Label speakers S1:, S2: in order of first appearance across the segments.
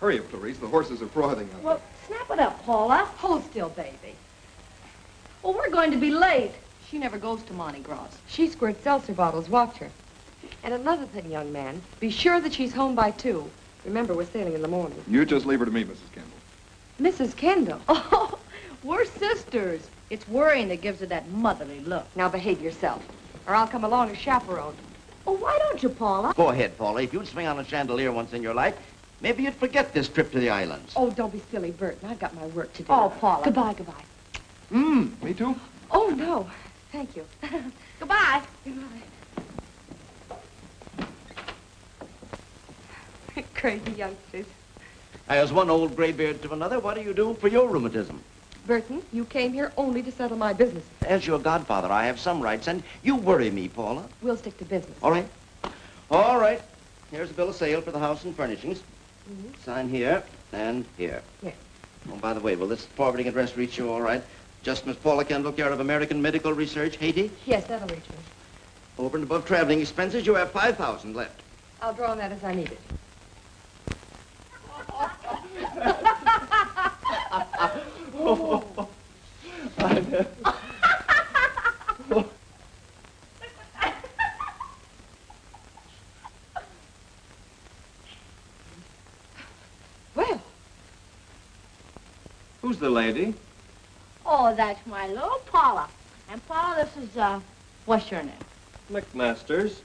S1: Hurry up, Clarice. The horses are frothing out
S2: Well, snap it up, Paula. Hold still, baby. Well, we're going to be late. She never goes to Mardi Gras.
S3: She squirts seltzer bottles. Watch her. And another thing, young man, be sure that she's home by 2. Remember, we're sailing in the morning.
S1: there. You just leave her to me, Mrs. Kendall.
S3: Mrs. Kendall.
S2: Oh, we're sisters. It's worrying that gives her that motherly look.
S3: Now behave yourself, or I'll come along as chaperone.
S2: Oh, why don't you, Paula?
S4: Go ahead, Paula. If you'd swing on a chandelier once in your life, maybe you'd forget this trip to the islands.
S3: Oh, don't be silly, Burton. I've got my work to do.
S2: Oh, Paula.
S3: Goodbye, goodbye.
S1: Me too?
S3: Oh, no. Thank you.
S2: Goodbye.
S3: Goodbye. Crazy youngsters.
S4: As one old graybeard to another, what do you do for your rheumatism?
S3: Burton, you came here only to settle my business.
S4: As your godfather, I have some rights, and you worry me, Paula.
S3: We'll stick to business.
S4: All right. All right. Here's a bill of sale for the house and furnishings. Sign here and here.
S3: Yes.
S4: Oh, by the way, will this forwarding address reach you all right? Just Miss Paula Kendall, care of American Medical Research, Haiti.
S3: Yes, that'll reach me.
S4: Over and above traveling expenses, you have $5,000 left.
S3: I'll draw on that as I need it. Well,
S1: Who's the lady?
S2: Oh, that's my little Paula. And Paula, this is, what's your name?
S5: McMasters.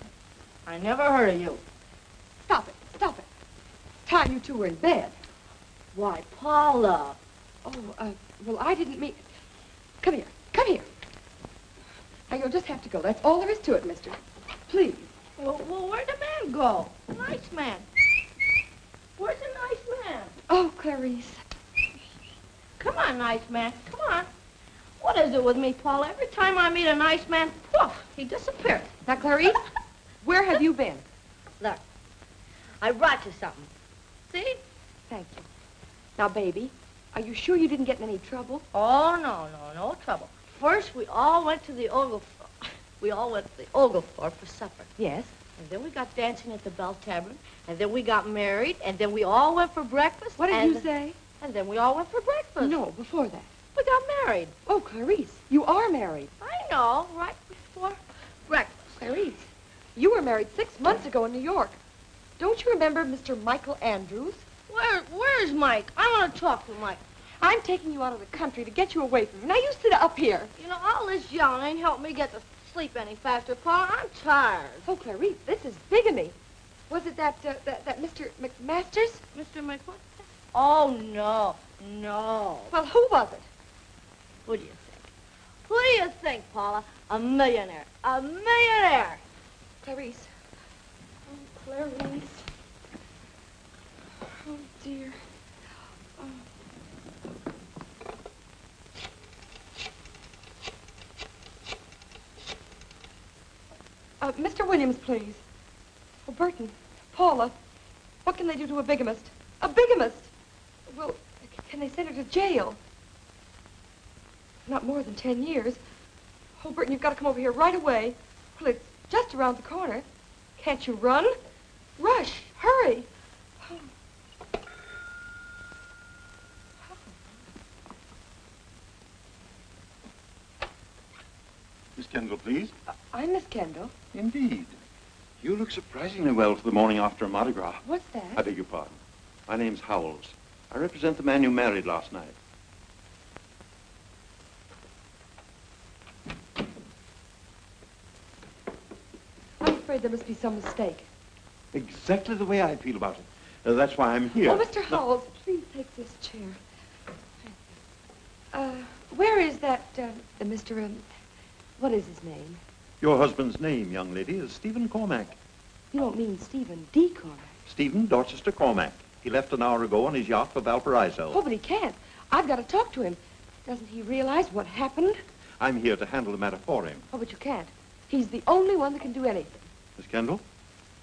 S2: I never heard of you.
S3: stop it. Stop it. Time you two were in bed.
S2: Why, Paula.
S3: Oh, well, I didn't mean... Come here. Come here. Now, you'll just have to go. That's all there is to it, mister. Please.
S2: Well, where'd the man go? Nice man. Where's the nice man?
S3: Oh, Clarice.
S2: Come on, nice man. Come on. What is it with me, Paula? Every time I meet a nice man, poof, he disappears.
S3: Now, Clarice, where have you been?
S2: Look, I brought you something. See?
S3: Thank you. Now, baby, are you sure you didn't get in any trouble?
S2: Oh, no trouble. First, we all went to the Oglethorpe. We all went to the Oglethorpe for supper.
S3: Yes.
S2: And then we got dancing at the Bell Tavern. And then we got married. And then we all went for breakfast.
S3: What did you say?
S2: And then we all went for breakfast.
S3: No, before that.
S2: We got married.
S3: Oh, Clarice, you are married.
S2: I know, right before breakfast.
S3: Clarice, you were married 6 months ago in New York. Don't you remember Mr. Michael Andrews?
S2: Where's Mike? I want to talk to Mike.
S3: I'm taking you out of the country to get you away from him. Now, you sit up here.
S2: You know, all this yelling ain't helped me get to sleep any faster, Paula. I'm tired.
S3: Oh, Clarice, this is bigamy. Was it that Mr. McMasters?
S2: Mr. Mike, what? Oh, no.
S3: Well, who was it?
S2: Who do you think? Who do you think, Paula? A millionaire. A millionaire.
S3: Clarice. Oh, Clarice. Oh, dear. Mr. Williams, please. Oh, Burton. Paula. What can they do to a bigamist? A bigamist! Well, can they send her to jail? Not more than 10 years. Oh, Burton, you've got to come over here right away. Well, it's just around the corner. Can't you run? Rush. Hurry. Oh.
S6: Miss Kendall, please.
S3: I'm Miss Kendall.
S6: Indeed. You look surprisingly well for the morning after a Mardi Gras.
S3: What's that?
S6: I beg your pardon. My name's Howells. I represent the man you married last night.
S3: I'm afraid there must be some mistake.
S6: Exactly the way I feel about it. That's why I'm here.
S3: Oh, Mr. Howells, please take this chair. Where is that, Mr. What is his name?
S6: Your husband's name, young lady, is Stephen Cormack.
S3: You don't mean Stephen D. Cormack.
S6: Stephen Dorchester Cormack. He left an hour ago on his yacht for Valparaiso.
S3: Oh, but he can't. I've got to talk to him. Doesn't he realize what happened?
S6: I'm here to handle the matter for him.
S3: Oh, but you can't. He's the only one that can do anything.
S6: Miss Kendall,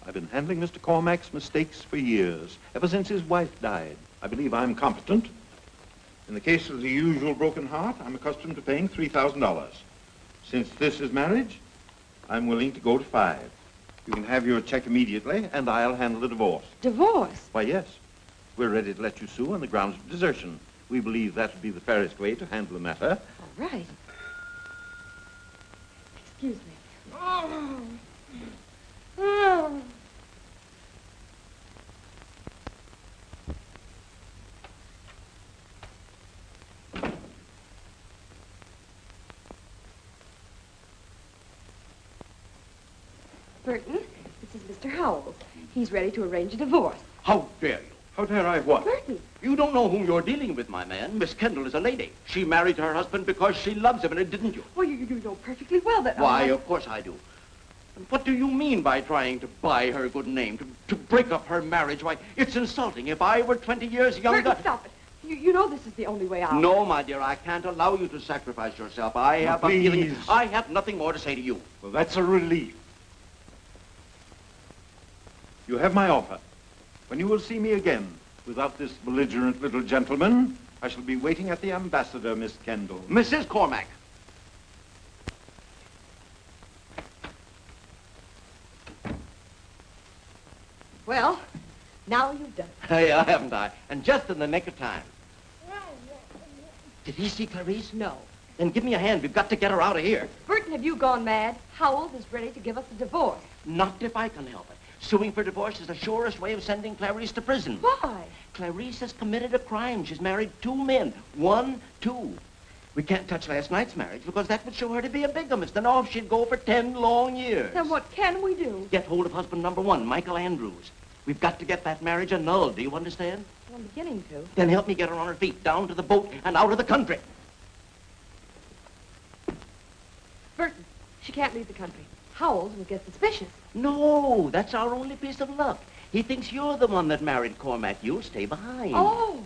S6: I've been handling Mr. Cormack's mistakes for years, ever since his wife died. I believe I'm competent. In the case of the usual broken heart, I'm accustomed to paying $3,000. Since this is marriage, I'm willing to go to 5. You can have your check immediately, and I'll handle the divorce.
S3: Divorce?
S6: Why, yes. We're ready to let you sue on the grounds of desertion. We believe that would be the fairest way to handle the matter.
S3: All right. Excuse me.
S2: Oh. Oh.
S3: Burton, this is Mr. Howells. He's ready to arrange a divorce.
S4: How dare you?
S1: How dare I what?
S3: Burton,
S4: You don't know whom you're dealing with, my man. Miss Kendall is a lady. She married her husband because she loves him, and didn't you?
S3: well, you know perfectly well that...
S4: Why, of course I do. And what do you mean by trying to buy her good name, to break up her marriage? Why, it's insulting. If I were 20 years younger...
S3: Burton, stop it. You know this is the only way out.
S4: No, my dear, I can't allow you to sacrifice yourself. I have a feeling...
S6: please.
S4: I have nothing more to say to you.
S6: Well, that's a relief. You have my offer. When you will see me again, without this belligerent little gentleman, I shall be waiting at the ambassador, Miss Kendall.
S4: Mrs. Cormack.
S3: Well, now you've done it.
S4: Hey, haven't I? And just in the nick of time. Did he see Clarice?
S3: No.
S4: Then give me a hand. We've got to get her out of here.
S3: Burton, have you gone mad? Howells is ready to give us a divorce.
S4: Not if I can help it. Suing for divorce is the surest way of sending Clarice to prison.
S3: Why?
S4: Clarice has committed a crime. She's married 2 men. 1, 2. We can't touch last night's marriage because that would show her to be a bigamist. And off she'd go for 10 long years.
S3: Then what can we do?
S4: Get hold of husband number 1, Michael Andrews. We've got to get that marriage annulled. Do you understand?
S3: I'm beginning to.
S4: Then help me get her on her feet, down to the boat and out of the country.
S3: Burton, she can't leave the country. Howells will get suspicious.
S4: No, that's our only piece of luck. He thinks you're the one that married Cormac. You'll stay behind.
S3: Oh.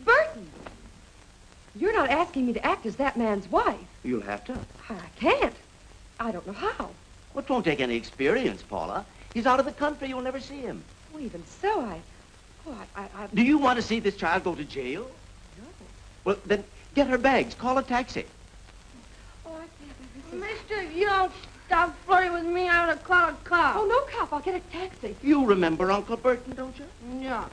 S3: Burton! You're not asking me to act as that man's wife.
S4: You'll have to.
S3: I can't. I don't know how.
S4: Well, it won't take any experience, Paula. He's out of the country. You'll never see him.
S3: Well, even so, I...
S4: Do you want to see this child go to jail?
S3: No.
S4: Well, then get her bags. Call a taxi.
S3: Oh, I can't.
S2: Mister, if you don't stop flirting with me, I'm gonna call a cop.
S3: Oh, no, cop. I'll get a taxi.
S4: You remember Uncle Burton, don't you?
S2: Yeah.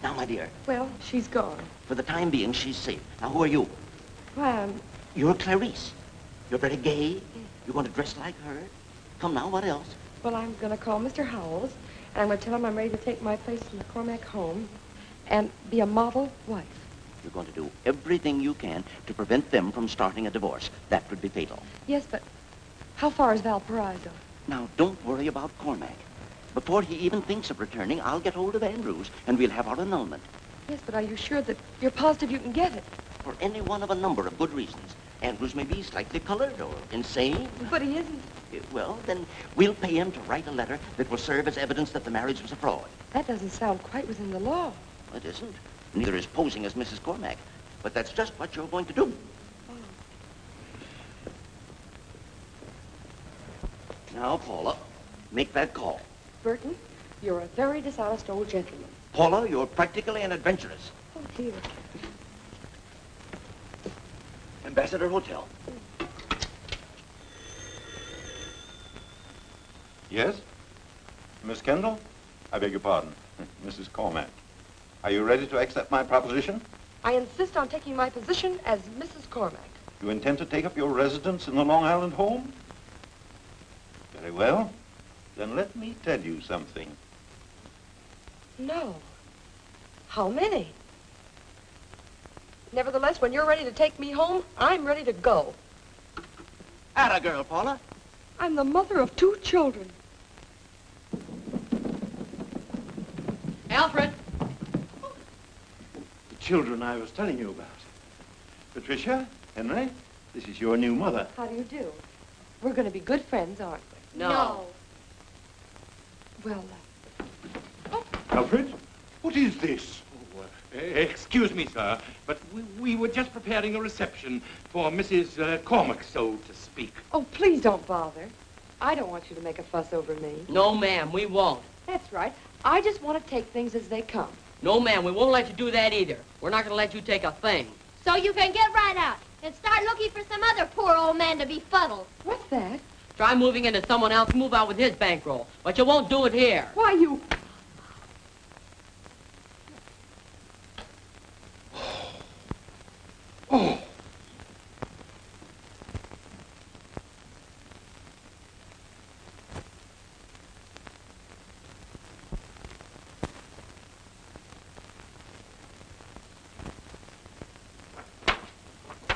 S4: Now, my dear,
S3: Well, she's gone.
S4: for the time being, she's safe. Now, who are you?
S3: Why,
S4: You're Clarice. You're very gay. You're going to dress like her. Come now, what else?
S3: well, I'm going to call Mr. Howells, and I'm going to tell him I'm ready to take my place in the Cormac home and be a model wife.
S4: You're going to do everything you can to prevent them from starting a divorce. That would be fatal.
S3: Yes, but how far is Valparaiso?
S4: Now, don't worry about Cormac. Before he even thinks of returning, I'll get hold of Andrews, and we'll have our annulment.
S3: Yes, but are you sure that you're positive you can get it?
S4: For any one of a number of good reasons. Andrews may be slightly colored or insane.
S3: But he isn't.
S4: Well, then we'll pay him to write a letter that will serve as evidence that the marriage was a fraud.
S3: That doesn't sound quite within the law.
S4: It isn't. Neither is posing as Mrs. Cormac. But that's just what you're going to do. Now, Paula, make that call.
S3: Burton, you're a very dishonest old gentleman.
S4: Paula, you're practically an adventuress.
S3: Oh, dear.
S4: Ambassador Hotel.
S6: Yes? Miss Kendall? I beg your pardon. Mrs. Cormac. Are you ready to accept my proposition?
S3: I insist on taking my position as Mrs. Cormac.
S6: You intend to take up your residence in the Long Island home? Very well. Then let me tell you something.
S3: No. How many? Nevertheless, when you're ready to take me home, I'm ready to go.
S4: Atta girl, Paula.
S3: I'm the mother of 2 children.
S7: Alfred!
S6: The children I was telling you about. Patricia, Henry, this is your new mother.
S3: How do you do? We're going to be good friends, aren't we?
S7: No.
S3: Well,
S6: Alfred, what is this?
S8: Excuse me, sir, but we were just preparing a reception for Mrs. Cormac, so to speak.
S3: oh, please don't bother. I don't want you to make a fuss over me.
S7: No, ma'am, we won't.
S3: That's right. I just want to take things as they come.
S7: No, ma'am, we won't let you do that either. We're not going to let you take a thing. So you can get right out and start looking for some other poor old man to befuddle.
S3: What's that?
S9: Try moving into someone else, move out with his bankroll. But you won't do it here.
S3: Why, you...
S10: Oh.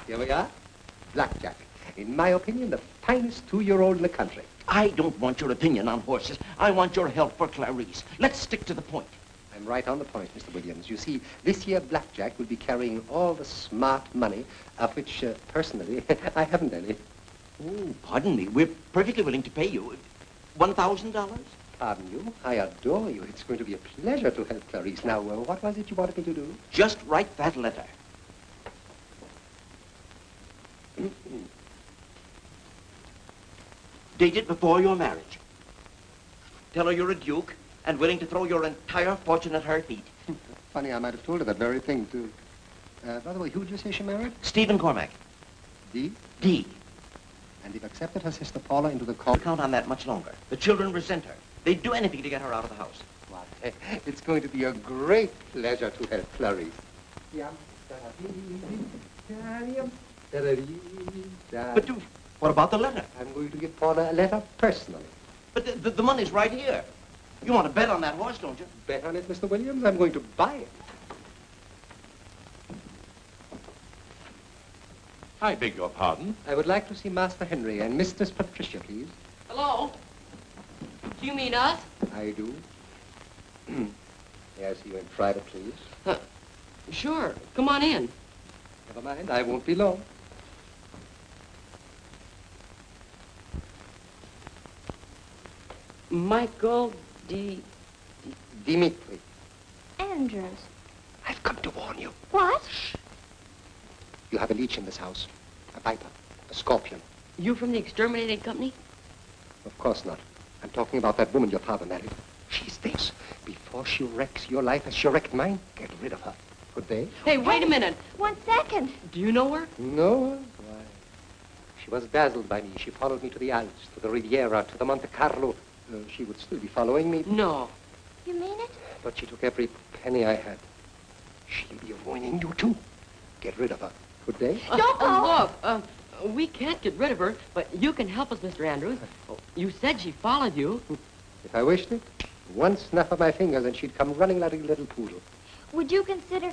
S10: Here we are. Blackjack. In my opinion, the finest 2-year-old in the country.
S4: I don't want your opinion on horses. I want your help for Clarice. Let's stick to the point.
S10: I'm right on the point, Mr. Williams. You see, this year Blackjack will be carrying all the smart money, of which, personally, I haven't any.
S4: Oh, pardon me. We're perfectly willing to pay you. $1,000?
S10: Pardon you? I adore you. It's going to be a pleasure to help Clarice. Now, what was it you wanted me to do?
S4: Just write that letter. Date it before your marriage. Tell her you're a duke and willing to throw your entire fortune at her feet.
S10: Funny, I might have told her that very thing, too. By the way, who did you say she married?
S4: Stephen Cormack.
S10: D?
S4: D.
S10: And you've accepted her sister Paula into the
S4: Can't count on that much longer. The children resent her. They'd do anything to get her out of the house.
S10: Why, it's going to be a great pleasure to help Clarice.
S4: But what about the letter?
S10: I'm going to give Paula a letter personally.
S4: But the money's right here. You want to bet on that horse, don't you?
S10: Bet on it, Mr. Williams? I'm going to buy it.
S8: I beg your pardon?
S10: I would like to see Master Henry and Mistress Patricia, please.
S9: Hello? Do you mean us?
S10: I do. May I see you in private, please?
S9: Sure. Come on in.
S10: Never mind, I won't be long.
S9: Michael
S10: Dimitri.
S7: Andrews.
S10: I've come to warn you.
S7: What?
S10: You have a leech in this house. A viper. A scorpion.
S9: You from the exterminating company?
S10: Of course not. I'm talking about that woman your father married. She's this. Before she wrecks your life as she wrecked mine, get rid of her. Good day?
S9: Hey, wait a minute.
S7: 1 second.
S9: Do you know her?
S10: No. Why? She was dazzled by me. She followed me to the Alps, to the Riviera, to the Monte Carlo. She would still be following me.
S9: No.
S7: You mean it?
S10: But she took every penny I had. She'll be ruining you, too. Get rid of her. Good day?
S7: Don't go.
S9: Look, we can't get rid of her, but you can help us, Mr. Andrews. You said she followed you.
S10: If I wished it, one snap of my fingers and she'd come running like a little poodle.
S7: Would you consider,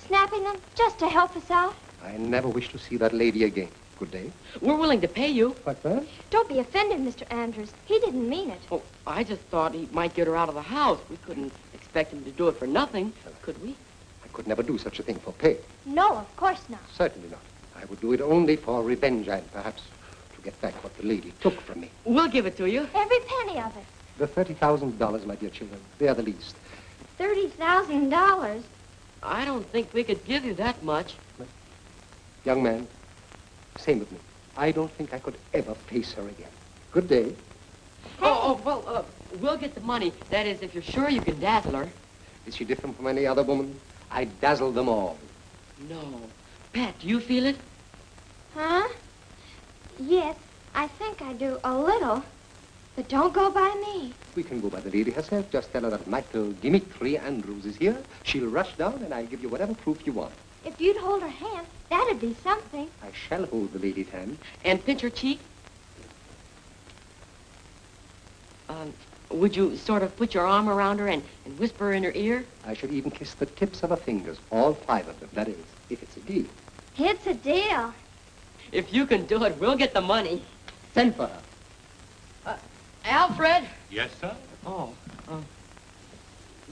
S7: snapping them just to help us out?
S10: I never wish to see that lady again. Good day.
S9: We're willing to pay you.
S10: What's that?
S7: Don't be offended, Mr. Andrews. He didn't mean it.
S9: Oh, I just thought he might get her out of the house. We couldn't expect him to do it for nothing, could we?
S10: I could never do such a thing for pay.
S7: No, of course not.
S10: Certainly not. I would do it only for revenge and perhaps to get back what the lady took from me.
S9: We'll give it to you.
S7: Every penny of it.
S10: The $30,000, my dear children, they are the least.
S7: $30,000?
S9: I don't think we could give you that much.
S10: Young man, same with me. I don't think I could ever face her again. Good day.
S7: Hey.
S9: Well, we'll get the money. That is, if you're sure you can dazzle her.
S10: Is she different from any other woman? I dazzle them all.
S9: No. Pat, do you feel it?
S7: Huh? Yes, I think I do a little. But don't go by me.
S10: We can go by the lady herself. Just tell her that Michael Dimitri Andrews is here. She'll rush down and I'll give you whatever proof you want.
S7: If you'd hold her hand, that'd be something.
S10: I shall hold the lady's hand.
S9: And pinch her cheek? Would you sort of put your arm around her and whisper in her ear?
S10: I should even kiss the tips of her fingers, all 5 of them. That is, if it's a deal.
S7: It's a deal.
S9: If you can do it, we'll get the money.
S10: Send for her.
S9: Alfred?
S8: Yes, sir?
S9: Oh,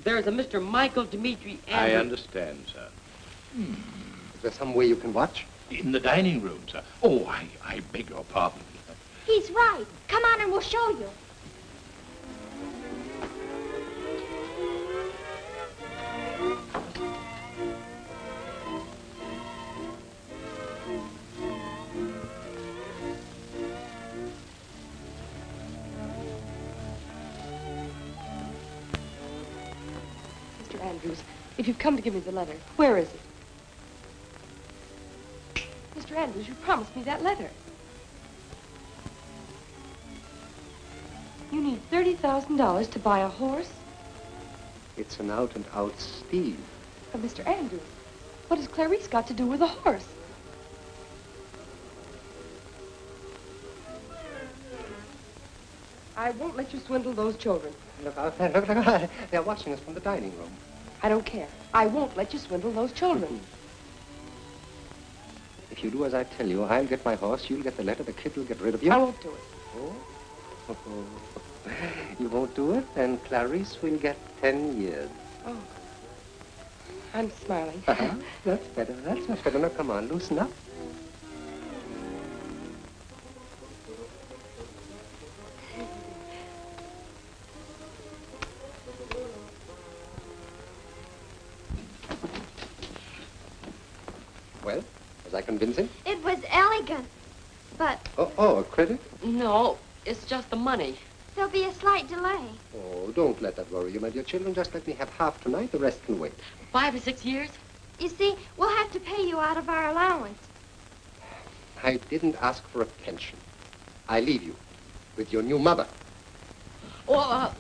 S9: there's a Mr. Michael Dimitri Andrews.
S8: I understand, sir.
S10: Is there some way you can watch?
S8: In the dining room, sir. Oh, I beg your pardon.
S7: He's right. Come on and we'll show you.
S3: Mr. Andrews, if you've come to give me the letter, where is it? Mr. Andrews, you promised me that letter. You need $30,000 to buy a horse?
S10: It's an out-and-out steal.
S3: But Mr. Andrews, what has Clarice got to do with a horse? I won't let you swindle those children.
S10: Look, they're watching us from the dining room.
S3: I don't care. I won't let you swindle those children.
S10: If you do as I tell you, I'll get my horse, you'll get the letter, the kid will get rid of you.
S3: I won't do it.
S10: Oh? You won't do it? Then Clarice will get 10 years.
S3: Oh. I'm smiling.
S10: That's better. That's much better. Now, come on, loosen up. Well, was I convincing?
S7: It was elegant, but
S10: Oh, a credit?
S9: No, it's just the money.
S7: there'll be a slight delay.
S10: Oh, don't let that worry you, my dear children. Just let me have half tonight. The rest can wait.
S9: 5 or 6 years?
S7: You see, we'll have to pay you out of our allowance.
S10: I didn't ask for a pension. I leave you with your new mother.
S9: Well,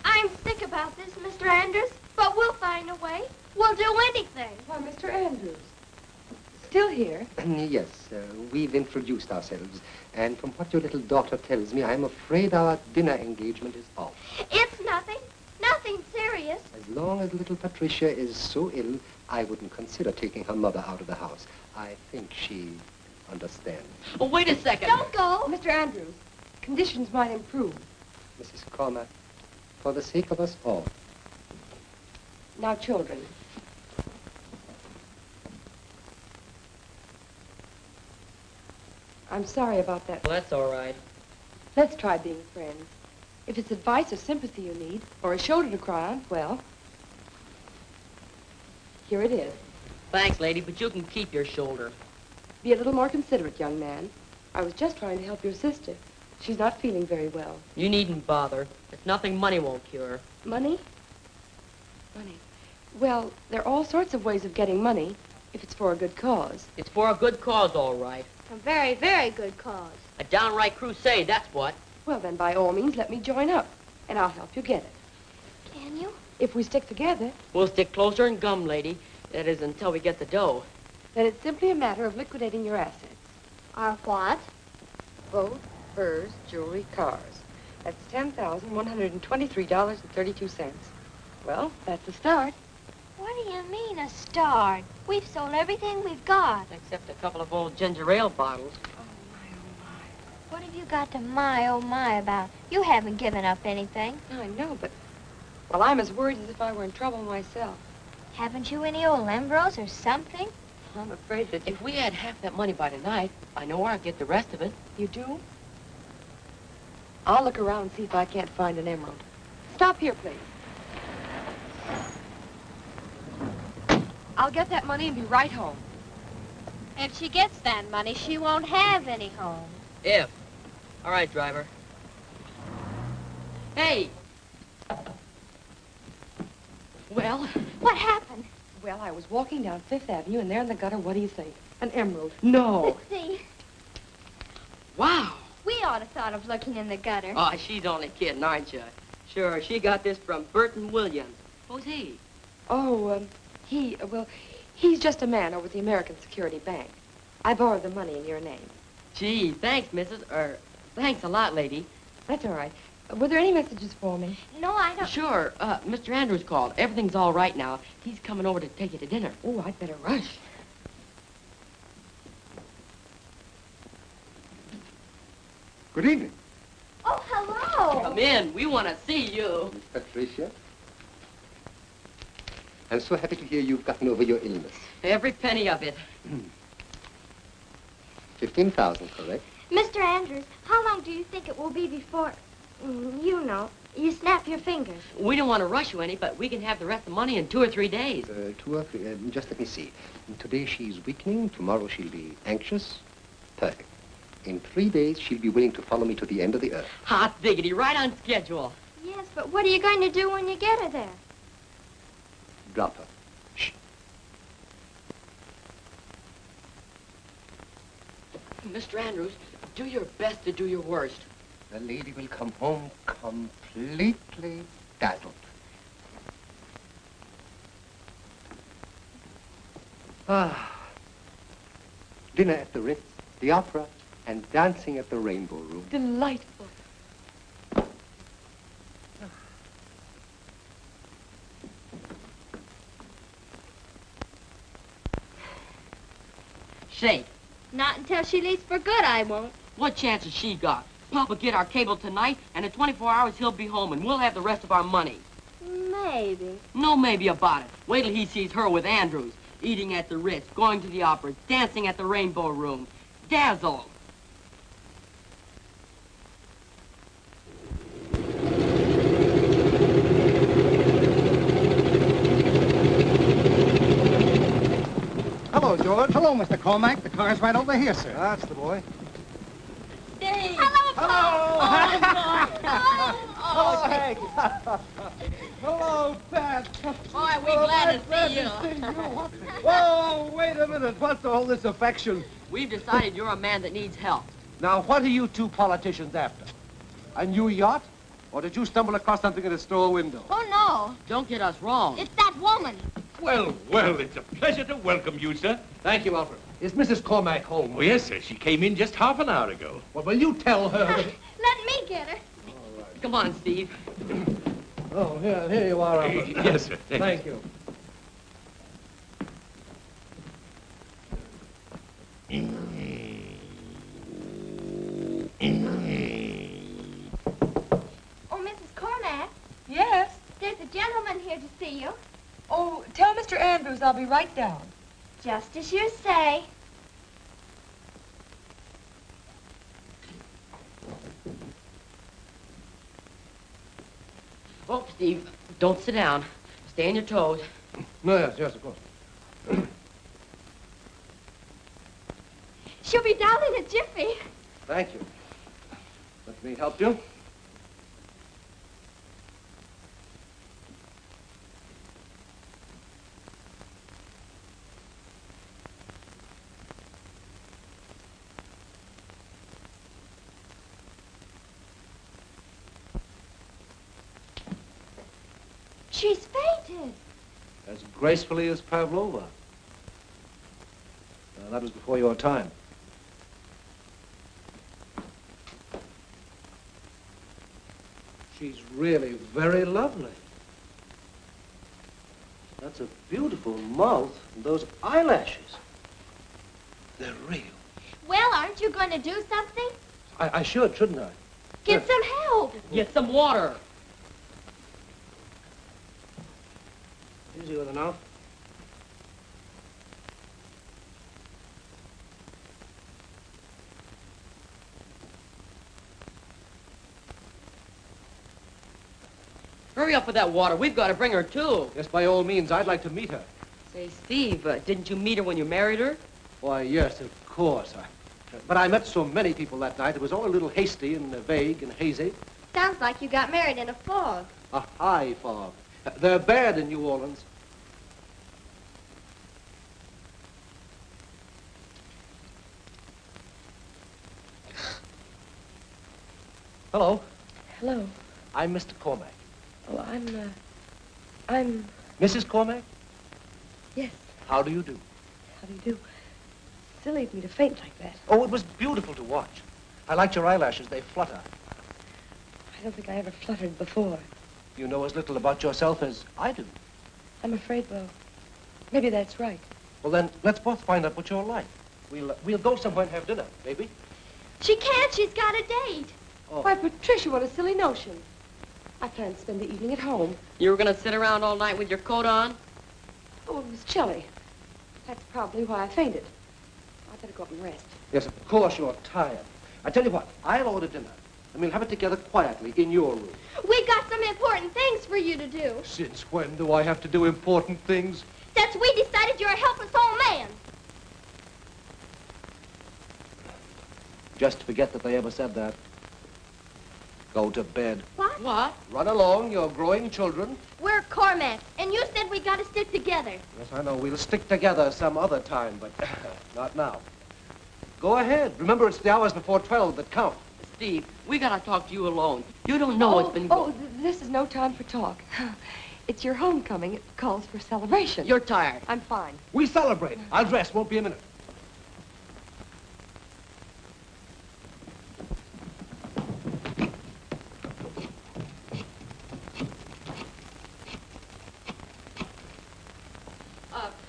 S7: I'm sick about this, Mr. Andrews, but we'll find a way. We'll do anything.
S3: Why, Mr. Andrews, still here?
S10: Yes, we've introduced ourselves. And from what your little daughter tells me, I'm afraid our dinner engagement is off.
S7: It's nothing. Nothing serious.
S10: As long as little Patricia is so ill, I wouldn't consider taking her mother out of the house. I think she understands.
S9: oh, wait a second.
S7: Don't go.
S3: Mr. Andrews, conditions might improve.
S10: Mrs. Cormack, for the sake of us all.
S3: Now, children. I'm sorry about that.
S9: Well, that's all right.
S3: Let's try being friends. If it's advice or sympathy you need, or a shoulder to cry on, well, here it is.
S9: Thanks, lady, but you can keep your shoulder.
S3: Be a little more considerate, young man. I was just trying to help your sister. She's not feeling very well.
S9: You needn't bother. It's nothing money won't cure.
S3: Money? Money. Well, there are all sorts of ways of getting money, if it's for a good cause.
S9: It's for a good cause, all right.
S7: A very, very good cause.
S9: A downright crusade, that's what.
S3: Well, then, by all means, let me join up, and I'll help you get it.
S7: Can you?
S3: If we stick together,
S9: We'll stick closer and gum, lady. That is, until we get the dough.
S3: then it's simply a matter of liquidating your assets.
S7: Our what?
S3: Boat, furs, jewelry, cars. That's $10,123.32. Well, that's a start.
S7: What do you mean, a start? We've sold everything we've got.
S9: Except a couple of old ginger ale bottles.
S7: What have you got to oh my about? You haven't given up anything.
S3: I know, but, well, I'm as worried as if I were in trouble myself.
S7: Haven't you any old Lembros or something?
S3: I'm afraid that
S9: If we had half that money by tonight, I know where I'd get the rest of it.
S3: you do. I'll look around and see if I can't find an emerald. Stop here, please. I'll get that money and be right home.
S2: If she gets that money, she won't have any home.
S9: If. All right, driver. Hey! Well?
S7: What happened?
S3: Well, I was walking down Fifth Avenue, and there in the gutter, what do you think? An emerald. No.
S7: Let's see.
S9: Wow!
S7: We ought to thought of looking in the gutter.
S9: Oh, she's only kidding, aren't you? Sure, she got this from Burton Williams. Who's he?
S3: Oh, he's just a man over at the American Security Bank. I borrowed the money in your name.
S9: Gee, thanks, thanks a lot, lady.
S3: That's all right. Were there any messages for me?
S7: No, I don't.
S9: Sure, Mr. Andrews called. Everything's all right now. He's coming over to take you to dinner.
S3: Oh, I'd better rush.
S1: Good evening.
S7: Oh, hello.
S9: Come in. We want to see you.
S10: Miss Patricia, I'm so happy to hear you've gotten over your illness.
S9: Every penny of it.
S10: 15,000, correct?
S7: Mr. Andrews, how long do you think it will be before, you know, you snap your fingers?
S9: We don't want to rush you any, but we can have the rest of the money in 2 or 3 days.
S10: 2 or 3, just let me see. Today she's weakening, tomorrow she'll be anxious. Perfect. In 3 days, she'll be willing to follow me to the end of the earth.
S9: Hot diggity, right on schedule.
S7: Yes, but what are you going to do when you get her there?
S10: Drop her. Shh.
S9: Mr. Andrews, do your best to do your worst.
S10: The lady will come home completely dazzled. Dinner at the Ritz, the opera, and dancing at the Rainbow Room.
S3: Delightful.
S9: Say,
S7: Not until she leaves for good, I won't.
S9: what chance has she got? Papa get our cable tonight, and in 24 hours he'll be home, and we'll have the rest of our money.
S7: Maybe.
S9: No maybe about it. Wait till he sees her with Andrews, eating at the Ritz, going to the opera, dancing at the Rainbow Room. Dazzle.
S1: Hello, George. Hello, Mr. Cormac. The car's right over here, sir.
S10: That's the boy.
S7: Dave! Hello,
S1: Hello, Hank. Hello, Pat.
S9: Boy, we're glad to see you.
S11: Whoa, wait a minute. What's all this affection?
S9: We've decided you're a man that needs help.
S11: Now, what are you two politicians after? A new yacht? Or did you stumble across something in a store window?
S7: Oh, no.
S9: Don't get us wrong.
S7: It's that woman.
S8: Well, well, it's a pleasure to welcome you, sir.
S11: Thank you, Alfred. Is Mrs. Cormac home?
S8: Oh, yes, sir. She came in just half an hour ago.
S11: Well, will you tell her that...
S7: Let me get her.
S9: Come on, Steve.
S11: Oh, here you are, Alfred.
S8: Yes, sir.
S11: Thank you.
S7: Oh, Mrs. Cormac,
S3: Yes?
S7: there's a gentleman here to see you.
S3: Oh, tell Mr. Andrews I'll be right down.
S7: Just as you say.
S9: Oh, Steve, don't sit down. Stay on your toes.
S11: No, yes, of course.
S7: She'll be down in a jiffy.
S11: Thank you. Let me help you.
S7: She's fainted.
S11: As gracefully as Pavlova. That was before your time. She's really very lovely. That's a beautiful mouth and those eyelashes. They're real.
S7: Well, aren't you going to do something?
S11: I should, shouldn't I?
S7: Get some help.
S9: Get some water.
S11: Easy with her now.
S9: Hurry up with that water. We've got to bring her, too.
S11: Yes, by all means, I'd like to meet her.
S9: Say, Steve, didn't you meet her when you married her?
S11: Why, yes, of course. But I met so many people that night, it was all a little hasty and vague and hazy.
S7: Sounds like you got married in a fog.
S11: A high fog. They're bad in New Orleans. Hello.
S3: Hello.
S11: I'm Mr. Cormac.
S3: Oh, I'm...
S11: Mrs. Cormac?
S3: Yes.
S11: How do you do?
S3: How do you do? Silly of me to faint like that.
S11: Oh, it was beautiful to watch. I liked your eyelashes. They flutter.
S3: I don't think I ever fluttered before.
S11: You know as little about yourself as I do.
S3: I'm afraid, well, maybe that's right.
S11: Well, then, let's both find out what you're like. We'll go somewhere and have dinner, maybe.
S7: She can't. She's got a date.
S11: Oh.
S3: Why, Patricia, what a silly notion. I plan to spend the evening at home.
S9: You were going to sit around all night with your coat on?
S3: Oh, it was chilly. That's probably why I fainted. I'd better go up and rest.
S11: Yes, of course you're tired. I tell you what, I'll order dinner, and we'll have it together quietly in your room.
S7: We got some important things for you to do.
S11: Since when do I have to do important things?
S7: Since we decided you're a helpless old man.
S11: Just forget that they ever said that. Go to bed.
S7: What?
S9: What?
S11: Run along, you're growing children.
S7: We're Cormac, and you said we got to stick together.
S11: Yes, I know. We'll stick together some other time, but not now. Go ahead. Remember, it's the hours before 12 that count.
S9: Steve, we gotta talk to you alone. You don't know what's been going.
S3: This is no time for talk. It's your homecoming. It calls for celebration.
S9: You're tired.
S3: I'm fine.
S11: We celebrate. I'll dress. Won't be a minute.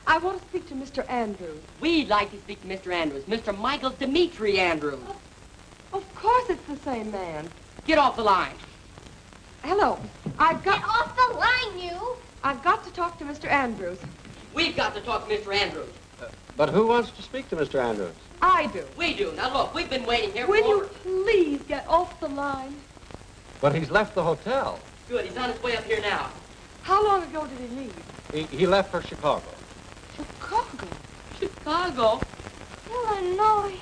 S3: I want to speak to Mr. Andrews.
S9: We'd like to speak to Mr. Andrews, Mr. Michael Dimitri Andrews.
S3: Of course it's the same man.
S9: Get off the line.
S3: Hello.
S7: Get off the line, you!
S3: I've got to talk to Mr. Andrews.
S9: We've got to talk to Mr. Andrews.
S5: But who wants to speak to Mr. Andrews?
S3: I do.
S9: We do. Now look, we've been waiting here
S3: Will
S9: for...
S3: you please get off the line?
S5: But he's left the hotel.
S9: Good, he's on his way up here now.
S3: How long ago did he leave?
S5: He left for Chicago.
S3: Chicago.
S9: Chicago?
S7: Illinois.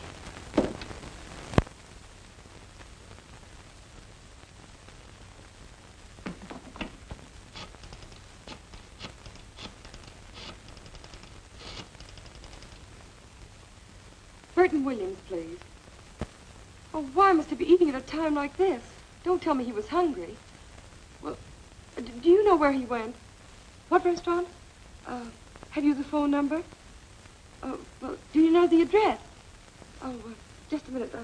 S3: Burton Williams, please. Oh, why must he be eating at a time like this? Don't tell me he was hungry. Well, do you know where he went? What restaurant? Have you the phone number? Oh, well, do you know the address? Oh, just a minute.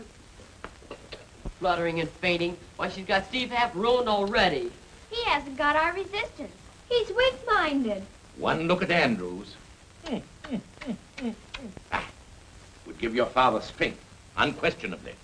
S9: Fluttering and fainting. Why, she's got Steve half ruined already.
S7: He hasn't got our resistance. He's weak-minded.
S8: One look at Andrews. Would give your father strength, unquestionably.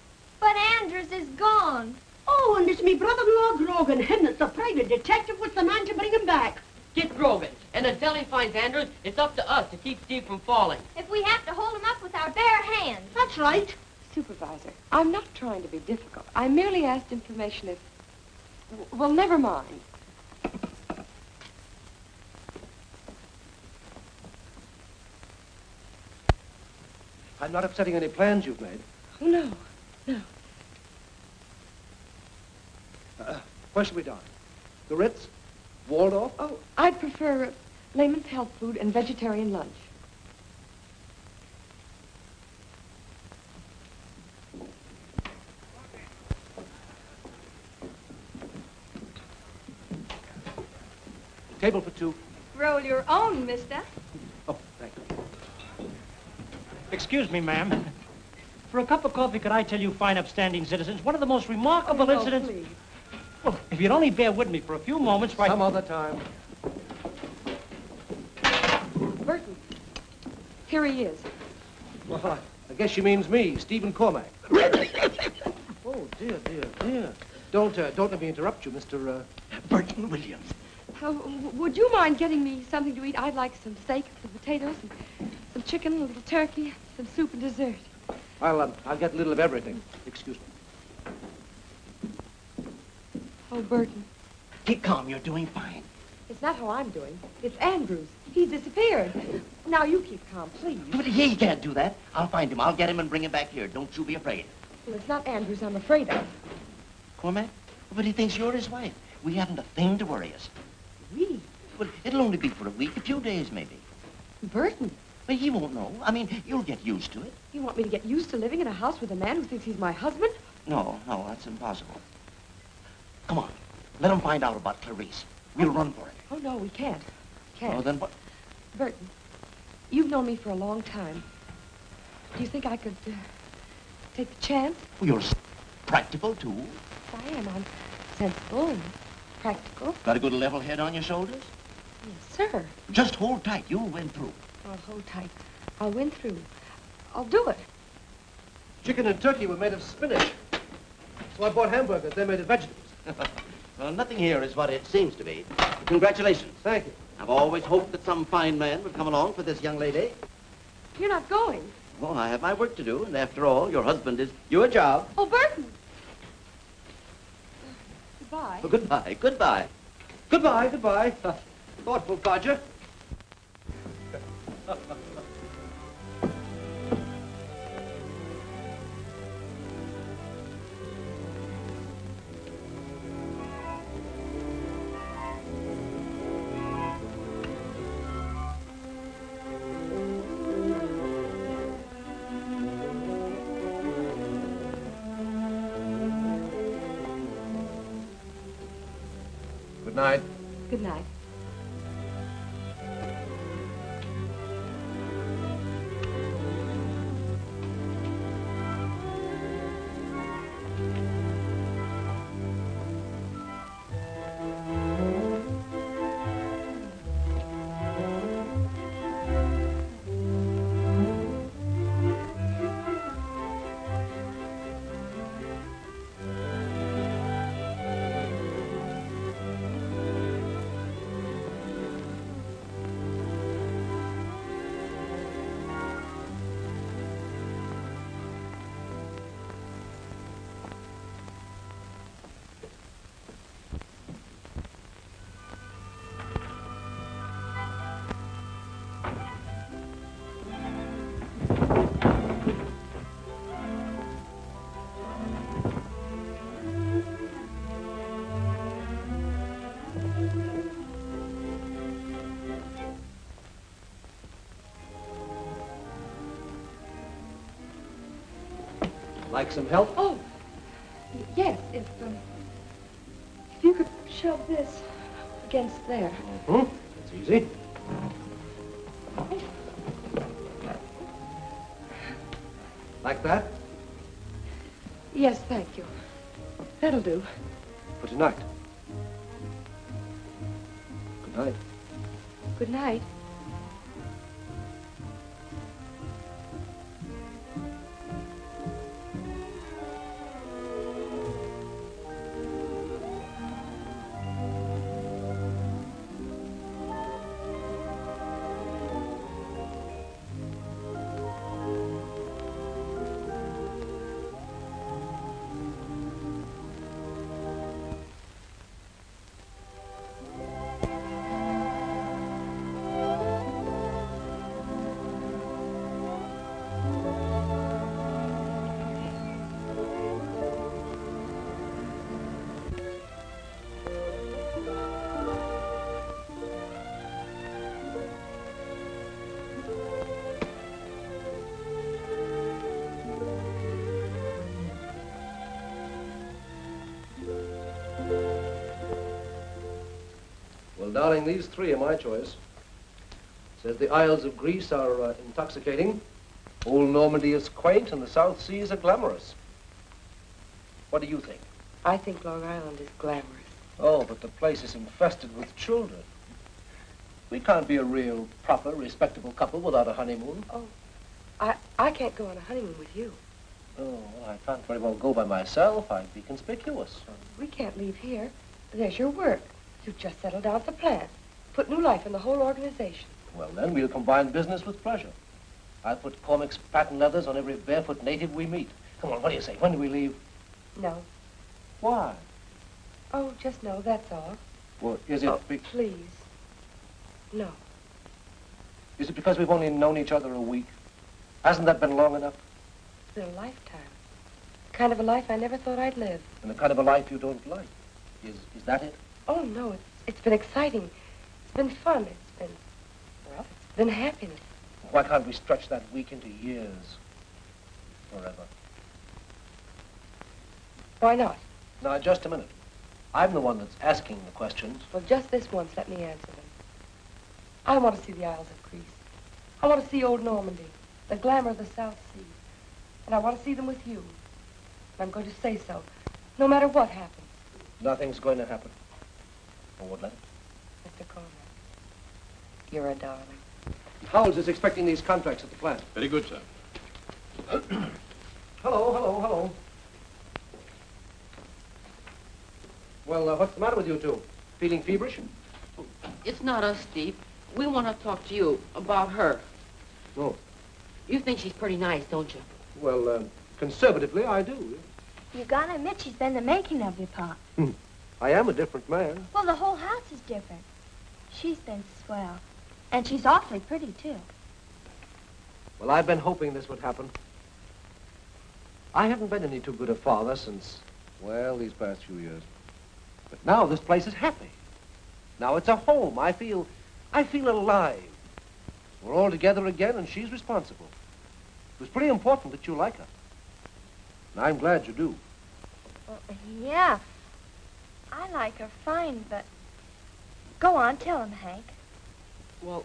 S7: But Andrews is gone.
S12: Oh, and it's me brother-in-law Grogan, him that's the private detective with the man to bring him back.
S9: Get Grogan. And until he finds Andrews, it's up to us to keep Steve from falling.
S7: If we have to hold him up with our bare hands.
S12: That's right.
S3: Supervisor, I'm not trying to be difficult. I merely asked information if... Well, never mind.
S11: I'm not upsetting any plans you've made.
S3: Oh, no. No.
S11: Where should we dine? The Ritz? Waldorf?
S3: Oh, I'd prefer layman's health food and vegetarian lunch.
S11: Table for two.
S7: Roll your own, mister.
S11: Oh, thank you.
S13: Excuse me, ma'am. For a cup of coffee, could I tell you fine, upstanding citizens, one of the most remarkable incidents...
S3: Please.
S13: Well, if you'd only bear with me for a few moments, why...
S11: Some other time.
S3: Burton, here he is.
S11: Well, I guess she means me, Stephen Cormack. Oh, dear, dear, dear. Don't let me interrupt you, Mr.
S4: Burton Williams.
S3: Would you mind getting me something to eat? I'd like some steak, some potatoes, some chicken, a little turkey, some soup and dessert.
S11: I'll get a little of everything. Excuse me.
S3: Oh, Burton.
S4: Keep calm. You're doing fine.
S3: It's not how I'm doing. It's Andrews. He's disappeared. Now you keep calm, please.
S4: But he can't do that. I'll find him. I'll get him and bring him back here. Don't you be afraid.
S3: Well, it's not Andrews I'm afraid of.
S4: Cormac? But he thinks you're his wife. We haven't a thing to worry us.
S3: We?
S4: Well, it'll only be for a week, a few days, maybe.
S3: Burton.
S4: But he won't know. I mean, you'll get used to it.
S3: You want me to get used to living in a house with a man who thinks he's my husband?
S4: No, that's impossible. Come on. Let him find out about Clarice. We'll run for it.
S3: Oh, no, we can't. Can't.
S4: Oh, then what?
S3: Burton, you've known me for a long time. Do you think I could take the chance?
S4: Well, you're practical, too.
S3: Yes, I am. I'm sensible and practical.
S4: Got a good level head on your shoulders?
S3: Yes, sir.
S4: Just hold tight. You'll win through.
S3: I'll hold tight. I'll win through. I'll do it.
S11: Chicken and turkey were made of spinach. So I bought hamburgers. They're made of vegetables.
S4: Well, nothing here is what it seems to be. Congratulations.
S11: Thank you.
S4: I've always hoped that some fine man would come along for this young lady.
S3: You're not going.
S4: Oh, I have my work to do, and after all, your husband is your job.
S3: Oh, Burton. Goodbye.
S4: Oh, goodbye, goodbye.
S11: Goodbye, goodbye. Thoughtful codger. night.
S3: Good night.
S11: Like some help?
S3: Oh, yes, if you could shove this against there.
S11: Mm-hmm. That's easy. Like that?
S3: Yes, thank you. That'll do.
S11: For tonight. Good night.
S3: Good night.
S11: Well, darling, these three are my choice. Says the Isles of Greece are intoxicating, old Normandy is quaint, and the South Seas are glamorous. What do you think?
S3: I think Long Island is glamorous.
S11: Oh, but the place is infested with children. We can't be a real, proper, respectable couple without a honeymoon.
S3: Oh, I can't go on a honeymoon with you.
S11: Oh, well, I can't very well go by myself. I'd be conspicuous.
S3: We can't leave here. There's your work. You've just settled down at the plant. Put new life in the whole organization.
S11: Well, then, we'll combine business with pleasure. I'll put Cormac's patent leathers on every barefoot native we meet. Come on, what do you say? When do we leave?
S3: No.
S11: Why?
S3: Oh, just no, that's all.
S11: Well, is it...
S3: Oh, please. No.
S11: Is it because we've only known each other a week? Hasn't that been long enough?
S3: It's been a lifetime. Kind of a life I never thought I'd live.
S11: And the kind of a life you don't like. Is that it?
S3: Oh, no, it's been exciting. It's been fun. It's been, well, it's been happiness.
S11: Why can't we stretch that week into years? Forever.
S3: Why not?
S11: Now, just a minute. I'm the one that's asking the questions.
S3: Well, just this once, let me answer them. I want to see the Isles of Greece. I want to see old Normandy, the glamour of the South Sea. And I want to see them with you. And I'm going to say so, no matter what happens.
S11: Nothing's going to happen. Or would let it?
S3: Mr. Cormac, you're a darling.
S11: Howells is expecting these contracts at the plant.
S8: Very good, sir.
S11: Hello. Well, what's the matter with you two? Feeling feverish?
S9: It's not us, Steve. We want to talk to you about her.
S11: Oh.
S9: You think she's pretty nice, don't you?
S11: Well, conservatively, I do.
S7: You gotta admit she's been the making of you, Pop.
S11: I am a different man.
S7: Well, the whole house is different. She's been swell. And she's awfully pretty, too.
S11: Well, I've been hoping this would happen. I haven't been any too good a father since, well, these past few years. But now this place is happy. Now it's a home. I feel alive. We're all together again, and she's responsible. It was pretty important that you like her. And I'm glad you do.
S7: Well, yeah. I like her fine, but Go on, tell him, Hank.
S9: Well,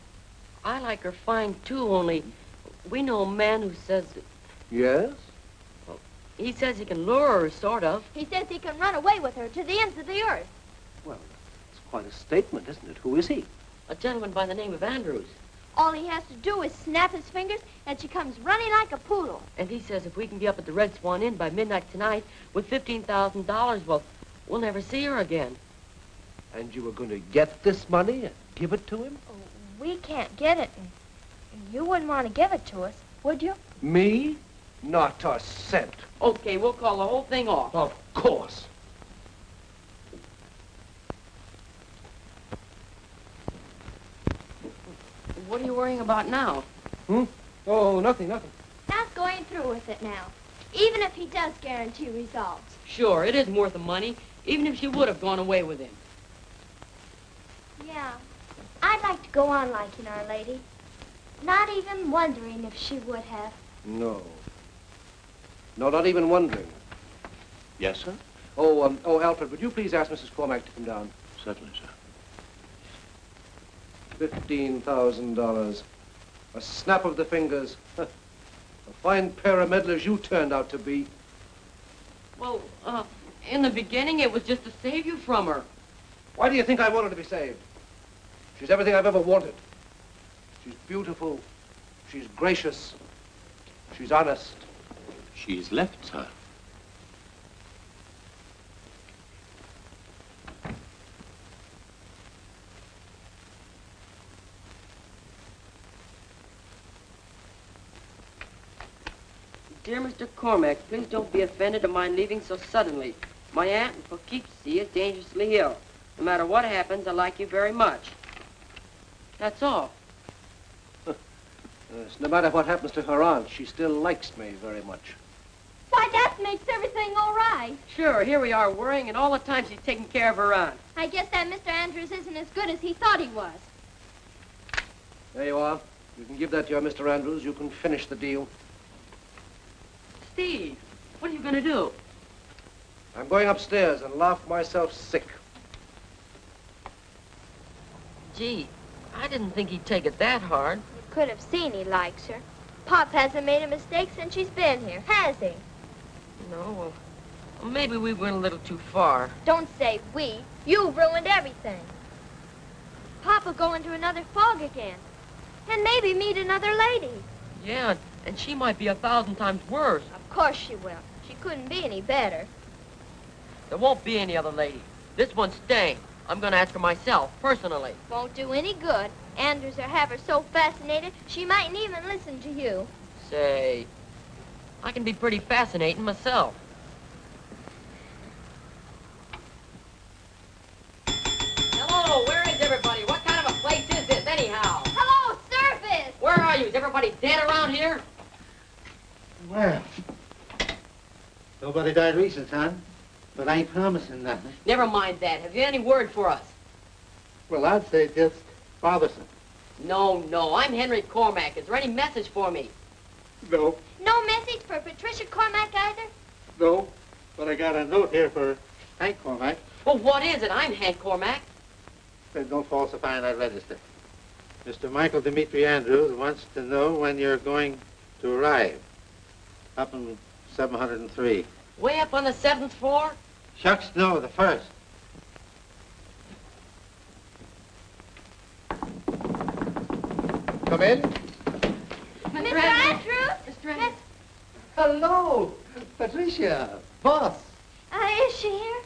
S9: I like her fine, too, only we know a man who says...
S11: Yes?
S9: Well, he says he can lure her, sort of.
S7: He says he can run away with her to the ends of the earth.
S11: Well, it's quite a statement, isn't it? Who is he?
S9: A gentleman by the name of Andrews.
S7: All he has to do is snap his fingers, and she comes running like a poodle.
S9: And he says if we can be up at the Red Swan Inn by midnight tonight with $15,000, well, we'll never see her again.
S11: And you were going to get this money and give it to him?
S7: Oh, we can't get it, and you wouldn't want to give it to us, would you?
S11: Me? Not a cent.
S9: Okay, we'll call the whole thing off.
S11: Of course.
S9: What are you worrying about now?
S11: Oh, nothing.
S7: Not going through with it now, even if he does guarantee results.
S9: Sure, it isn't worth the money, even if she would have gone away with him.
S7: Yeah, I'd like to go on liking Our Lady, not even wondering if she would have.
S11: No. No, not even wondering.
S6: Yes, sir?
S11: Oh, Alfred, would you please ask Mrs. Cormack to come down?
S6: Certainly, sir.
S11: $15,000. A snap of the fingers. A fine pair of meddlers you turned out to be.
S9: Well, in the beginning, it was just to save you from her.
S11: Why do you think I want her to be saved? She's everything I've ever wanted. She's beautiful. She's gracious. She's honest.
S6: She's left, sir.
S9: Dear Mr. Cormack, please don't be offended at my leaving so suddenly. My aunt in Poughkeepsie is dangerously ill. No matter what happens, I like you very much. That's all.
S11: Yes, no matter what happens to her aunt, she still likes me very much.
S7: Why, that makes everything all right.
S9: Sure, here we are worrying, and all the time she's taking care of her aunt.
S7: I guess that Mr. Andrews isn't as good as he thought he was.
S11: There you are. You can give that to your Mr. Andrews. You can finish the deal.
S9: Steve, what are you going to do?
S11: I'm going upstairs and laugh myself sick.
S9: Gee, I didn't think he'd take it that hard.
S7: You could have seen he likes her. Pop hasn't made a mistake since she's been here, has he?
S9: No, well, maybe we went a little too far.
S7: Don't say we. You've ruined everything. Pop will go into another fog again. And maybe meet another lady.
S9: Yeah, and she might be 1,000 times worse.
S7: Of course she will. She couldn't be any better.
S9: There won't be any other lady. This one's staying. I'm going to ask her myself, personally.
S7: Won't do any good. Andrews will have her so fascinated, she mightn't even listen to you.
S9: Say, I can be pretty fascinating myself. Hello, where is everybody? What kind of a place is this, anyhow?
S7: Hello, Service!
S9: Where are you? Is everybody dead around here?
S1: Well, nobody died recent, son. But I ain't promising nothing.
S9: Never mind that. Have you any word for us?
S1: Well, I'd say just bothersome.
S9: No, I'm Henry Cormack. Is there any message for me?
S1: No.
S7: No message for Patricia Cormack either?
S1: No. But I got a note here for Hank Cormack.
S9: Well, what is it? I'm Hank Cormack.
S1: Said don't falsify that register. Mr. Michael Dimitri Andrews wants to know when you're going to arrive. Up in 703.
S9: Way up on the 7th floor?
S1: Shucks, no, the first.
S10: Come in.
S7: Mr. Andrews?
S9: Mr. Andrews?
S10: Hello, Patricia. Boss.
S7: Is she here?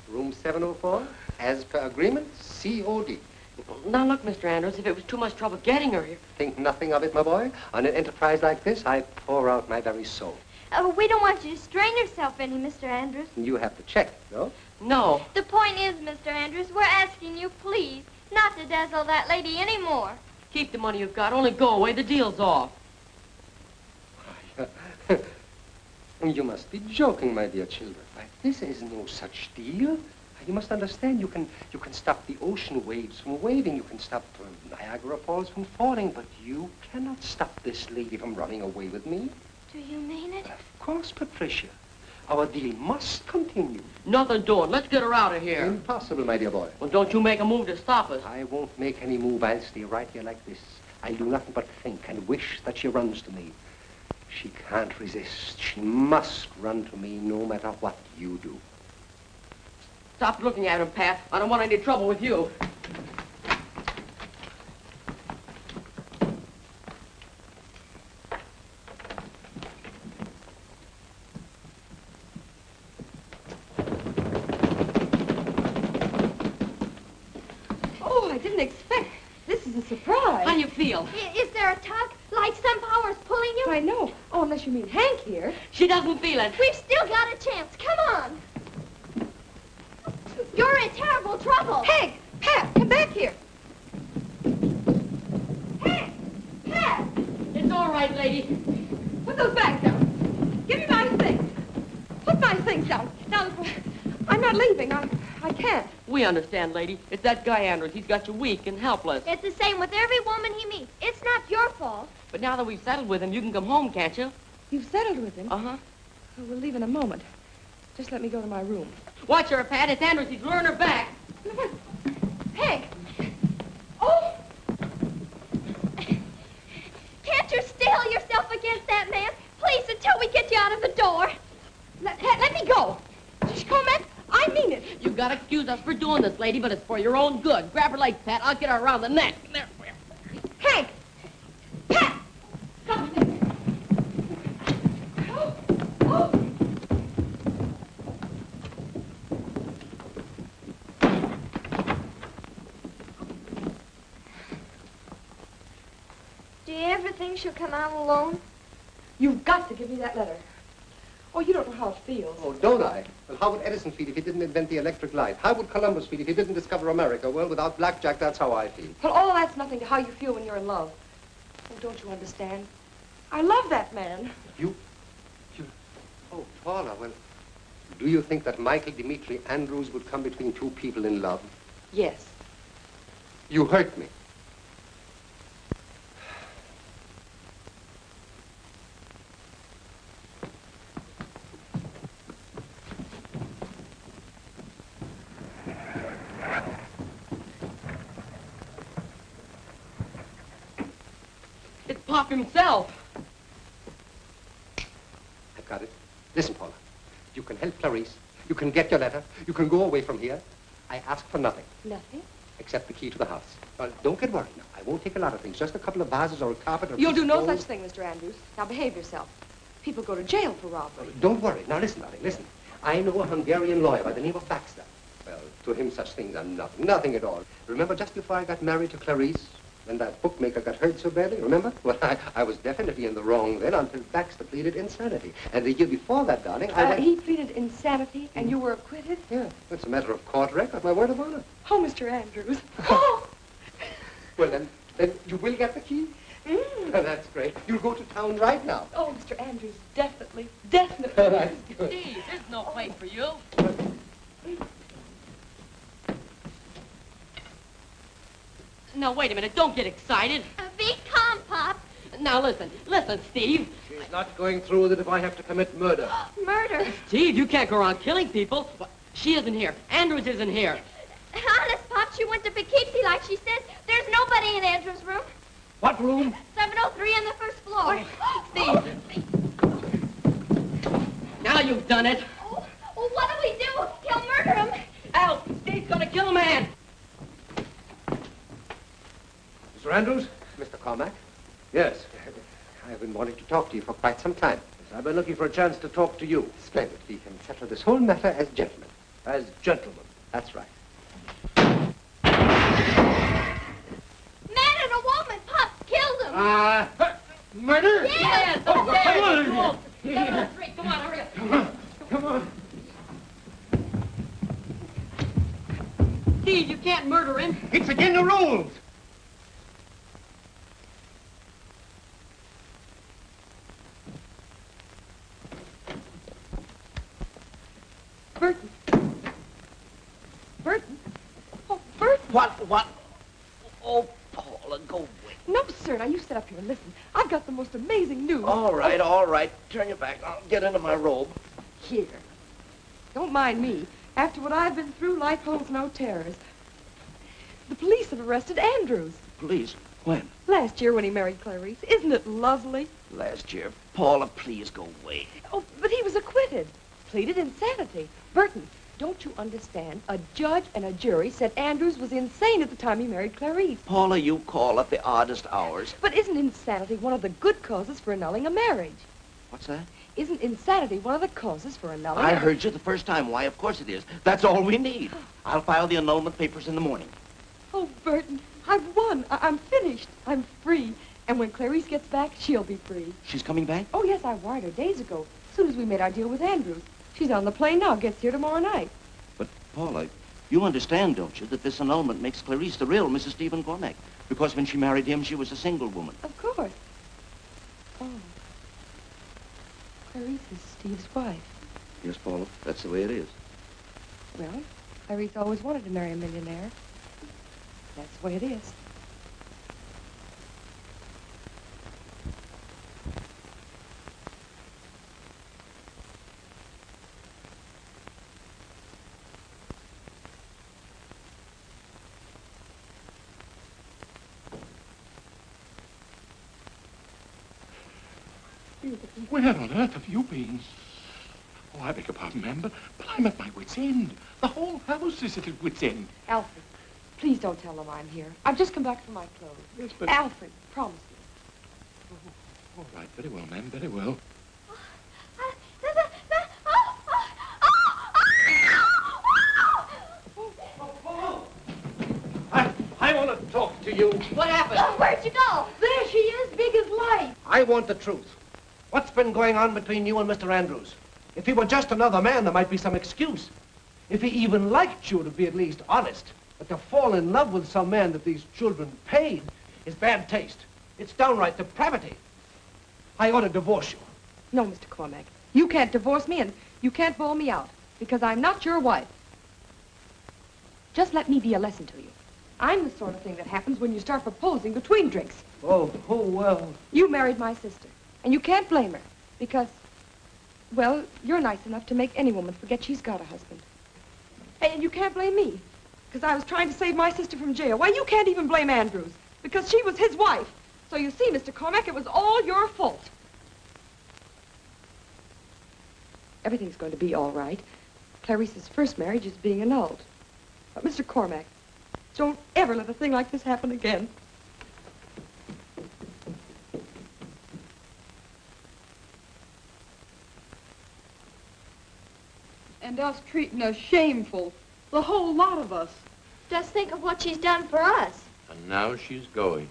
S10: Room 704. As per agreement, COD.
S9: Now, look, Mr. Andrews, if it was too much trouble getting her here...
S10: Think nothing of it, my boy. On an enterprise like this, I pour out my very soul.
S7: We don't want you to strain yourself any, Mr. Andrews.
S10: You have to check, no?
S9: No.
S7: The point is, Mr. Andrews, we're asking you, please, not to dazzle that lady anymore.
S9: Keep the money you've got. Only go away. The deal's off.
S10: You must be joking, my dear children. Why, this is no such deal. You must understand, you can stop the ocean waves from waving. You can stop Niagara Falls from falling, but you cannot stop this lady from running away with me.
S7: Do you mean it?
S10: Of course, Patricia. Our deal must continue.
S9: Nothing doing. Let's get her out of here.
S10: Impossible, my dear boy.
S9: Well, don't you make a move to stop us.
S10: I won't make any move. I'll stay right here like this. I'll do nothing but think and wish that she runs to me. She can't resist. She must run to me no matter what you do.
S9: Stop looking at him, Pat. I don't want any trouble with you.
S3: Oh, I didn't expect. This is a surprise.
S9: How do you feel?
S7: Is there a tug? Like some power's pulling you?
S3: I know. Oh, unless you mean Hank here.
S9: She doesn't feel it.
S7: We've still got a chance. Come on. You're in terrible trouble.
S3: Hank! Pat, come back here.
S7: Hank! Pat!
S9: It's all right, lady.
S3: Put those bags down. Give me my things. Put my things down. Now, I'm not leaving. I can't.
S9: We understand, lady. It's that guy Andrews. He's got you weak and helpless.
S7: It's the same with every woman he meets. It's not your fault.
S9: But now that we've settled with him, you can come home, can't you?
S3: You've settled with him?
S9: Uh-huh.
S3: Oh, we'll leave in a moment. Just let me go to my room.
S9: Watch her, Pat. It's Andrews. He's luring her back.
S3: Hank! Oh!
S7: Can't you steel yourself against that man? Please, until we get you out of the door.
S3: Let me go. Cormac, I mean it.
S9: You gotta excuse us for doing this, lady, but it's for your own good. Grab her legs, Pat. I'll get her around the neck. There.
S3: Hank! Pat! Come here. Oh.
S7: Do you ever think she'll come out alone?
S3: You've got to give me that letter. Oh, you don't know how it feels.
S10: Oh, don't I? Well, how would Edison feel if he didn't invent the electric light? How would Columbus feel if he didn't discover America? Well, without blackjack, that's how I feel.
S3: Well, all that's nothing to how you feel when you're in love. Oh, don't you understand? I love that man.
S10: You... Oh, Paula, well, do you think that Michael Dimitri Andrews would come between two people in love?
S3: Yes.
S10: You hurt me.
S9: It's Pop himself.
S10: I've got it. Listen, Paula. You can help Clarice. You can get your letter. You can go away from here. I ask for nothing.
S3: Nothing?
S10: Except the key to the house. Well, don't get worried now. I won't take a lot of things. Just a couple of vases or a carpet or...
S3: You'll do no such thing, Mr. Andrews. Now behave yourself. People go to jail for robbery.
S10: Don't worry. Now listen, darling, listen. I know a Hungarian lawyer by the name of Baxter. Well, to him such things are nothing. Nothing at all. Remember just before I got married to Clarice? When that bookmaker got hurt so badly, remember? Well, I was definitely in the wrong then until Baxter pleaded insanity. And the year before that, darling, I went...
S3: He pleaded insanity and you were acquitted?
S10: Yeah, it's a matter of court record, my word of honor.
S3: Oh, Mr. Andrews. Oh!
S10: Well, then you will get the key? That's great. You'll go to town right now.
S3: Oh, Mr. Andrews, definitely, definitely.
S10: That's good.
S9: Steve, there's no place for you. Now, wait a minute. Don't get excited.
S7: Be calm, Pop.
S9: Now, listen, Steve.
S11: She's not going through with it if I have to commit murder.
S7: Murder.
S9: Steve, you can't go around killing people. She isn't here. Andrews isn't here.
S7: Honest, Pop, she went to Poughkeepsie like she says. There's nobody in Andrew's room.
S11: What room?
S7: 703 on the first floor.
S9: Steve. Now you've done it.
S7: Oh, what do we do? He'll murder him.
S9: Al, Steve's gonna kill a man.
S11: Mr. Andrews?
S10: Mr. Cormac?
S11: Yes.
S10: I've been wanting to talk to you for quite some time.
S11: I've been looking for a chance to talk to you.
S10: Splendid. We can settle this whole matter as gentlemen.
S11: As gentlemen.
S10: That's right.
S7: Man and a woman. Pop killed him.
S6: Murder?
S7: Yes.
S6: Oh, come on.
S9: Come on, hurry up.
S6: Come on.
S9: Steve, you can't murder him.
S6: It's against the rules.
S3: Burton. Burton? Oh, Burton.
S4: What? Oh, Paula, go away.
S3: No, sir. Now, you sit up here and listen. I've got the most amazing news.
S4: All right. Turn your back. I'll get into my robe.
S3: Here. Don't mind me. After what I've been through, life holds no terrors. The police have arrested Andrews.
S4: Police? When?
S3: Last year when he married Clarice. Isn't it lovely?
S4: Last year. Paula, please go away.
S3: Oh, but he was acquitted. Pleaded insanity. Burton, don't you understand? A judge and a jury said Andrews was insane at the time he married Clarice.
S4: Paula, you call at the oddest hours.
S3: But isn't insanity one of the good causes for annulling a marriage?
S4: What's that?
S3: Isn't insanity one of the causes for annulling
S4: I heard you the first time. Why, of course it is. That's all we need. I'll file the annulment papers in the morning.
S3: Oh, Burton, I've won. I'm finished. I'm free. And when Clarice gets back, she'll be free.
S4: She's coming back?
S3: Oh, yes, I wired her days ago, as soon as we made our deal with Andrews. She's on the plane now, gets here tomorrow night.
S4: But, Paula, you understand, don't you, that this annulment makes Clarice the real Mrs. Stephen Cormack? Because when she married him, she was a single woman.
S3: Of course. Oh. Clarice is Steve's wife.
S4: Yes, Paula, that's the way it is.
S3: Well, Clarice always wanted to marry a millionaire. That's the way it is.
S8: Where on earth have you been? Oh, I beg your pardon, ma'am, but I'm at my wit's end. The whole house is at its wit's end.
S3: Alfred, please don't tell them I'm here. I've just come back for my clothes.
S8: Yes, but...
S3: Alfred, promise me.
S8: All right, very well, ma'am, very well.
S11: I want to talk to you.
S2: What happened? Oh, where'd you go? There she is, big as life.
S11: I want the truth. What's been going on between you and Mr. Andrews? If he were just another man, there might be some excuse. If he even liked you, to be at least honest. But to fall in love with some man that these children paid is bad taste. It's downright depravity. I ought to divorce you.
S3: No, Mr. Cormack. You can't divorce me, and you can't bawl me out, because I'm not your wife. Just let me be a lesson to you. I'm the sort of thing that happens when you start proposing between drinks.
S11: Oh, well.
S3: You married my sister, and you can't blame her, because, well, you're nice enough to make any woman forget she's got a husband. And you can't blame me, because I was trying to save my sister from jail. Why, you can't even blame Andrews, because she was his wife. So you see, Mr. Cormack, it was all your fault. Everything's going to be all right. Clarice's first marriage is being annulled. But, Mr. Cormack, don't ever let a thing like this happen again.
S12: And us treating us shameful. The whole lot of us.
S7: Just think of what she's done for us.
S8: And now she's going.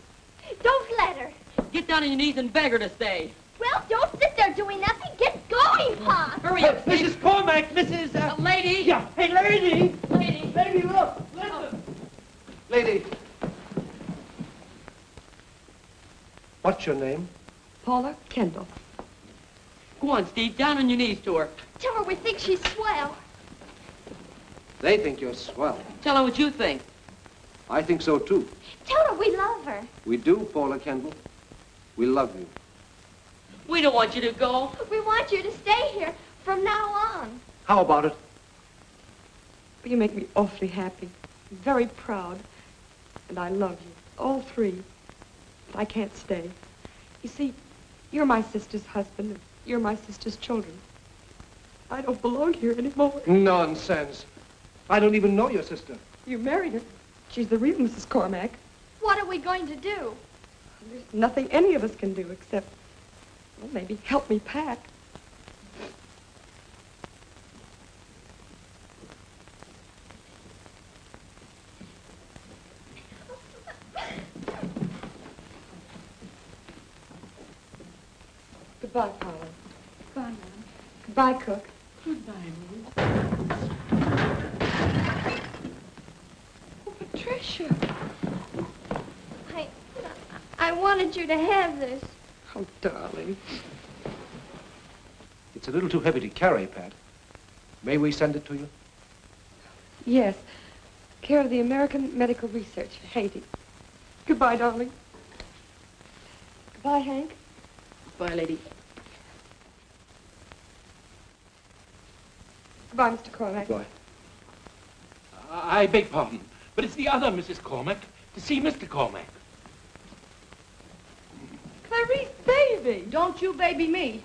S7: Don't let her.
S9: Get down on your knees and beg her to stay.
S7: Well, don't sit there doing nothing. Get going, Pa.
S9: Hurry up,
S11: Mrs. Cormack, Mrs.
S9: Lady.
S11: Yeah, hey, lady.
S9: Lady.
S11: Lady, look, listen. Lady. What's your name?
S3: Paula Kendall.
S9: Go on, Steve. Down on your knees to her.
S7: Tell her we think she's swell.
S11: They think you're swell.
S9: Tell her what you think.
S11: I think so, too.
S7: Tell her we love her.
S11: We do, Paula Kendall. We love you.
S9: We don't want you to go.
S7: We want you to stay here from now on.
S11: How about it?
S3: You make me awfully happy, very proud, and I love you, all three. But I can't stay. You see, you're my sister's husband, and you're my sister's children. I don't belong here anymore.
S11: Nonsense. I don't even know your sister.
S3: You married her. She's the real Mrs. Cormack.
S7: What are we going to do?
S3: There's nothing any of us can do except, well, maybe help me pack. Goodbye, Paula.
S12: Goodbye, Mom.
S3: Goodbye, Cook.
S12: Goodbye, Mom.
S3: Oh, Patricia.
S7: I wanted you to have this.
S3: Oh, darling.
S11: It's a little too heavy to carry, Pat. May we send it to you?
S3: Yes. Care of the American Medical Research, Haiti. Goodbye, darling. Goodbye, Hank.
S9: Bye, lady.
S3: Goodbye, Mr. Cormac.
S11: Goodbye.
S8: I beg pardon, but it's the other Mrs. Cormac to see Mr. Cormac.
S2: Clarice, baby! Don't you baby me.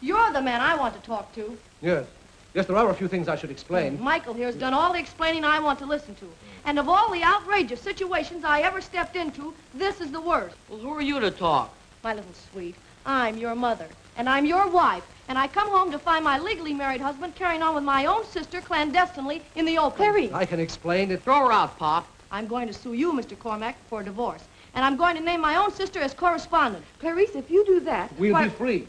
S2: You're the man I want to talk to.
S11: Yes. Yes, there are a few things I should explain.
S2: Michael here has done all the explaining I want to listen to. And of all the outrageous situations I ever stepped into, this is the worst.
S9: Well, who are you to talk?
S2: My little sweet, I'm your mother, and I'm your wife, and I come home to find my legally married husband carrying on with my own sister clandestinely in the open.
S3: Clarice.
S11: I can explain it.
S9: Throw her out, Pop.
S2: I'm going to sue you, Mr. Cormac, for a divorce. And I'm going to name my own sister as correspondent.
S3: Clarice, if you do that...
S11: We'll
S3: why...
S11: be free.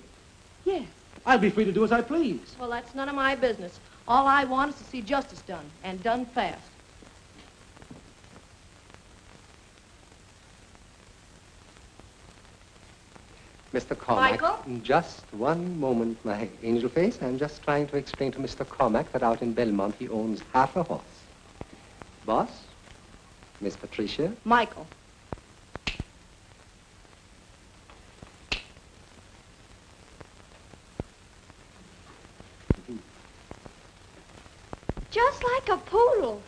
S3: Yes.
S11: I'll be free to do as I please.
S2: Well, that's none of my business. All I want is to see justice done, and done fast.
S10: Mr. Cormac.
S2: Michael?
S10: Just one moment, my angel face. I'm just trying to explain to Mr. Cormac that out in Belmont he owns half a horse. Boss? Miss Patricia?
S2: Michael.
S7: Just like a poodle.